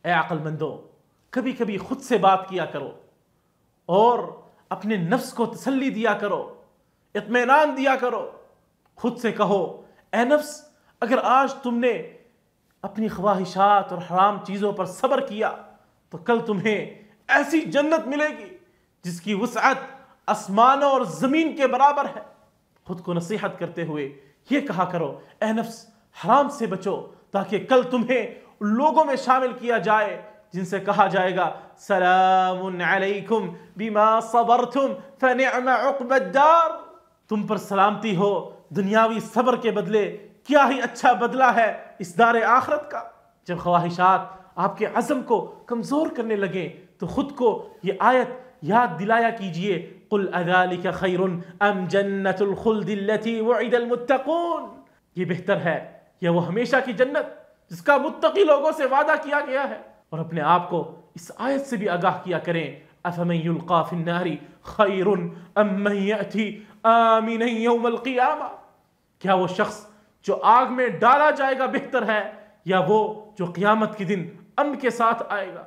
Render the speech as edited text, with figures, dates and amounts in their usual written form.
اے عقل مندو، کبھی کبھی خود سے بات کیا کرو اور اپنے نفس کو تسلی دیا کرو، اطمینان دیا کرو۔ خود سے کہو اے نفس، اگر آج تم نے اپنی خواہشات اور حرام چیزوں پر صبر کیا تو کل تمہیں ایسی جنت ملے گی جس کی وسعت آسمانوں اور زمین کے برابر ہے۔ خود کو نصیحت کرتے ہوئے یہ کہا کرو اے نفس، حرام سے بچو تاکہ کل تمہیں ان لوگوں میں شامل کیا جائے جن سے کہا جائے گا سلام علیکم بما صبرتم فنعم عقبی الدار، تم پر سلامتی ہو دنیاوی صبر کے بدلے، کیا ہی اچھا بدلہ ہے اس دار آخرت کا۔ جب خواہشات آپ کے عزم کو کمزور کرنے لگیں تو خود کو یہ آیت یاد دلایا کیجئے، قل اذالک خیر ام جنت الخلد التي وعد المتقون، یہ بہتر ہے یا وہ ہمیشہ کی جنت جس کا متقی لوگوں سے وعدہ کیا گیا ہے۔ اور اپنے آپ کو اس آیت سے بھی آگاہ کیا کریں، افمن یلقی فی النار خیر ام من یأتی آمنا یوم القیامہ، کیا وہ شخص جو آگ میں ڈالا جائے گا بہتر ہے یا وہ جو قیامت کے دن امن کے ساتھ آئے گا۔